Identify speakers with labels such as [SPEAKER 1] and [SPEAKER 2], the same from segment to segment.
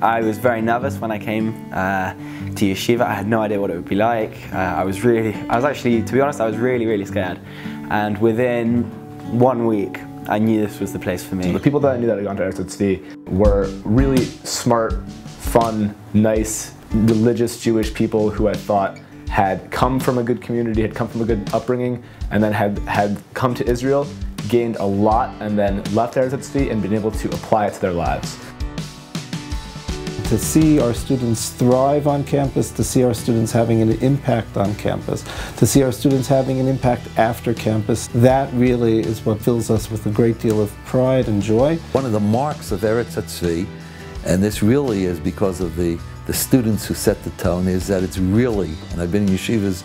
[SPEAKER 1] I was very nervous when I came to yeshiva. I had no idea what it would be like. I was actually, to be honest, I was really scared. And within 1 week, I knew this was the place for me.
[SPEAKER 2] The people that I knew that had gone to Erezt were really smart, fun, nice, religious Jewish people who I thought had come from a good community, had come from a good upbringing, and then had come to Israel, gained a lot, and then left Erezt and been able to apply it to their lives.
[SPEAKER 3] To see our students thrive on campus, to see our students having an impact on campus, to see our students having an impact after campus, that really is what fills us with a great deal of pride and joy.
[SPEAKER 4] One of the marks of Erezt, and this really is because of the students who set the tone, is that it's really, and I've been in yeshivas,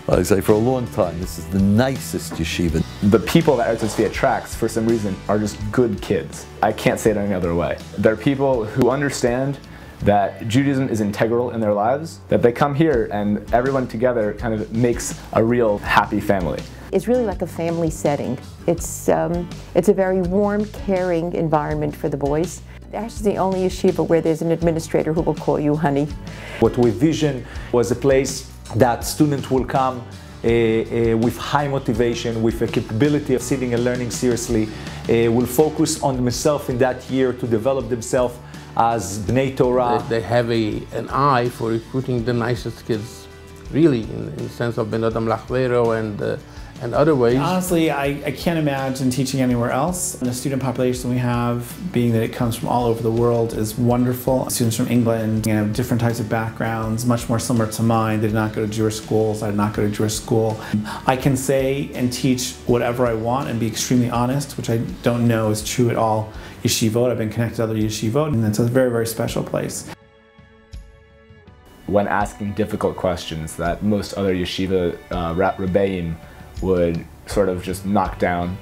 [SPEAKER 4] I say, for a long time, this is the nicest yeshiva.
[SPEAKER 2] The people that Erezt attracts, for some reason, are just good kids. I can't say it any other way. They're people who understand that Judaism is integral in their lives, that they come here and everyone together kind of makes a real happy family.
[SPEAKER 5] It's really like a family setting. It's a very warm, caring environment for the boys. Ash is the only yeshiva where there's an administrator who will call you honey.
[SPEAKER 6] What we visioned was a place that students will come with high motivation, with a capability of sitting and learning seriously, will focus on themselves in that year to develop themselves as Bnei Torah.
[SPEAKER 7] They have an eye for recruiting the nicest kids, really, in the sense of Ben Adam Lachvero and other ways.
[SPEAKER 8] Honestly, I can't imagine teaching anywhere else. And the student population we have, being that it comes from all over the world, is wonderful. Students from England, different types of backgrounds, much more similar to mine. They did not go to Jewish schools. I did not go to Jewish school. I can say and teach whatever I want and be extremely honest, which I don't know is true at all yeshivot. I've been connected to other yeshivot, and it's a very special place.
[SPEAKER 2] When asking difficult questions that most other yeshiva Rabbeim would sort of just knock down,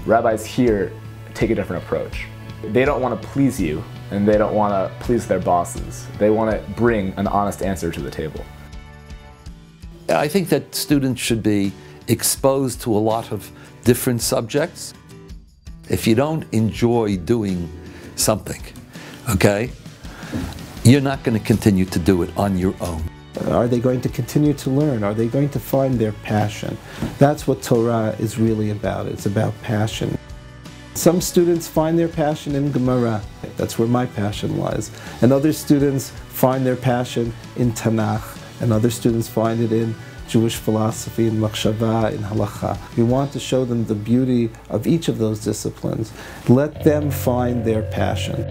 [SPEAKER 2] rabbis here take a different approach. They don't want to please you, and they don't want to please their bosses. They want to bring an honest answer to the table.
[SPEAKER 4] I think that students should be exposed to a lot of different subjects. If you don't enjoy doing something, okay, you're not going to continue to do it on your own.
[SPEAKER 3] Are they going to continue to learn? Are they going to find their passion? That's what Torah is really about. It's about passion. Some students find their passion in Gemara. That's where my passion lies. And other students find their passion in Tanakh. And other students find it in Jewish philosophy, in Machshava, in Halacha. We want to show them the beauty of each of those disciplines. Let them find their passion.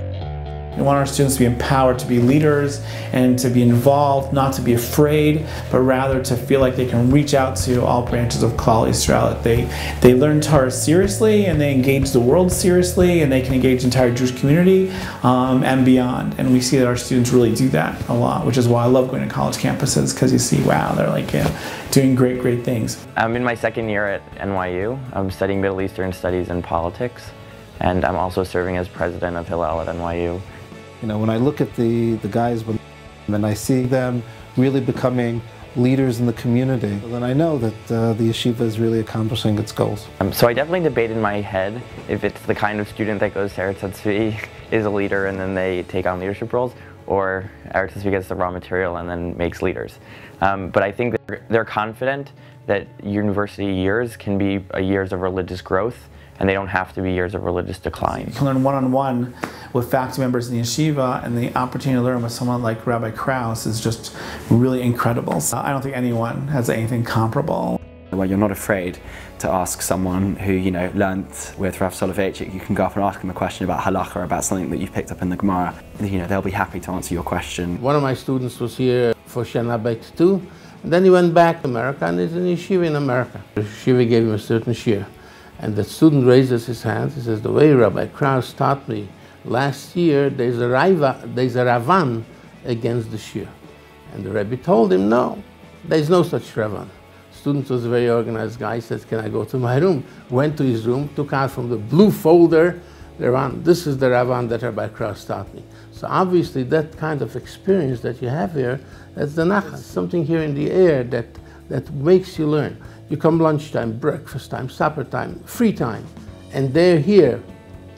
[SPEAKER 8] We want our students to be empowered to be leaders and to be involved, not to be afraid, but rather to feel like they can reach out to all branches of Klal Yisrael. They learn Torah seriously, and they engage the world seriously, and they can engage the entire Jewish community and beyond. And we see that our students really do that a lot, which is why I love going to college campuses, because you see, wow, they're like doing great things.
[SPEAKER 9] I'm in my second year at NYU. I'm studying Middle Eastern Studies and Politics, and I'm also serving as president of Hillel at NYU.
[SPEAKER 3] You know, when I look at the guys and I see them really becoming leaders in the community, then I know that the yeshiva is really accomplishing its goals.
[SPEAKER 9] So I definitely debate in my head if it's the kind of student that goes to Erezt is a leader and then they take on leadership roles, or Erezt gets the raw material and then makes leaders. But I think that they're confident that university years can be years of religious growth, and they don't have to be years of religious decline.
[SPEAKER 8] You can learn one-on-one with faculty members in the yeshiva, and the opportunity to learn with someone like Rabbi Krauss is just really incredible. I don't think anyone has anything comparable.
[SPEAKER 1] Well, you're not afraid to ask someone who, learnt with Rav Soloveitchik. You can go up and ask him a question about halacha or about something that you've picked up in the Gemara. They'll be happy to answer your question.
[SPEAKER 7] One of my students was here for Shana Bet too, and then he went back to America and is in yeshiva in America. The yeshiva gave him a certain shir. And the student raises his hand. He says, the way Rabbi Krauss taught me last year, there's a Ravan against the shir. And the Rabbi told him, no, there's no such Ravan. Student was a very organized guy. He says, can I go to my room? Went to his room, took out from the blue folder the Ravan. This is the Ravan that Rabbi Krauss taught me. So obviously that kind of experience that you have here, that's the nachas, something here in the air that makes you learn. You come lunchtime, breakfast time, supper time, free time, and they're here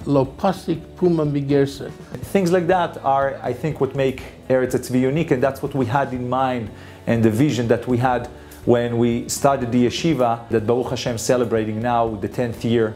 [SPEAKER 7] lo pasik puma bigerse.
[SPEAKER 6] Things like that are, I think, what make Erezt unique, and that's what we had in mind and the vision that we had when we started the yeshiva that Baruch Hashem celebrating now the 10th year.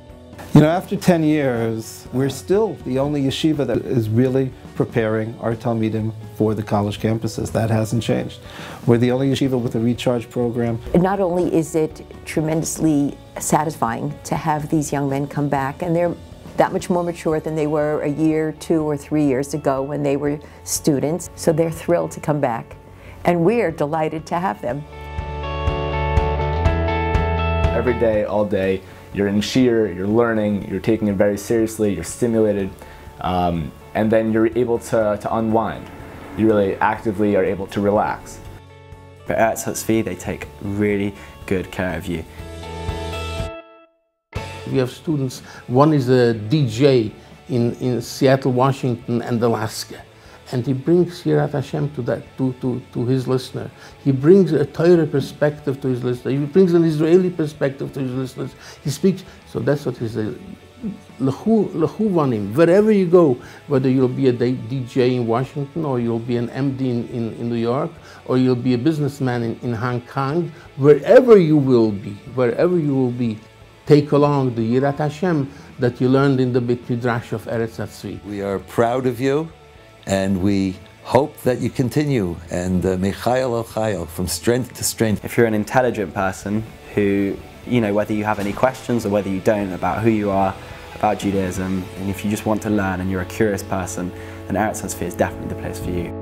[SPEAKER 3] You know, after 10 years, we're still the only yeshiva that is really preparing our Talmidim for the college campuses. That hasn't changed. We're the only yeshiva with a recharge program.
[SPEAKER 5] Not only is it tremendously satisfying to have these young men come back, and they're that much more mature than they were a year, 2 or 3 years ago when they were students, so they're thrilled to come back. And we're delighted to have them.
[SPEAKER 2] Every day, all day, you're in shiur, you're learning, you're taking it very seriously, you're stimulated, and then you're able to unwind. You really actively are able to relax.
[SPEAKER 1] But at Hatzvi, they take really good care of you.
[SPEAKER 7] We have students, one is a DJ in Seattle, Washington and Alaska. And he brings Yirat Hashem to his listener. He brings a Torah perspective to his listener. He brings an Israeli perspective to his listeners. He speaks, so that's what he says. Lechu vanim. Wherever you go, whether you'll be a DJ in Washington, or you'll be an MD in New York, or you'll be a businessman in Hong Kong, wherever you will be, take along the Yirat Hashem that you learned in the Beit Midrash of Eretz Hatzvi.
[SPEAKER 4] We are proud of you, and we hope that you continue, and Mechayel El Chayel, from strength to strength.
[SPEAKER 1] If you're an intelligent person who, you know, whether you have any questions or whether you don't about who you are, about Judaism, and if you just want to learn and you're a curious person, then Eretz Hatzvi is definitely the place for you.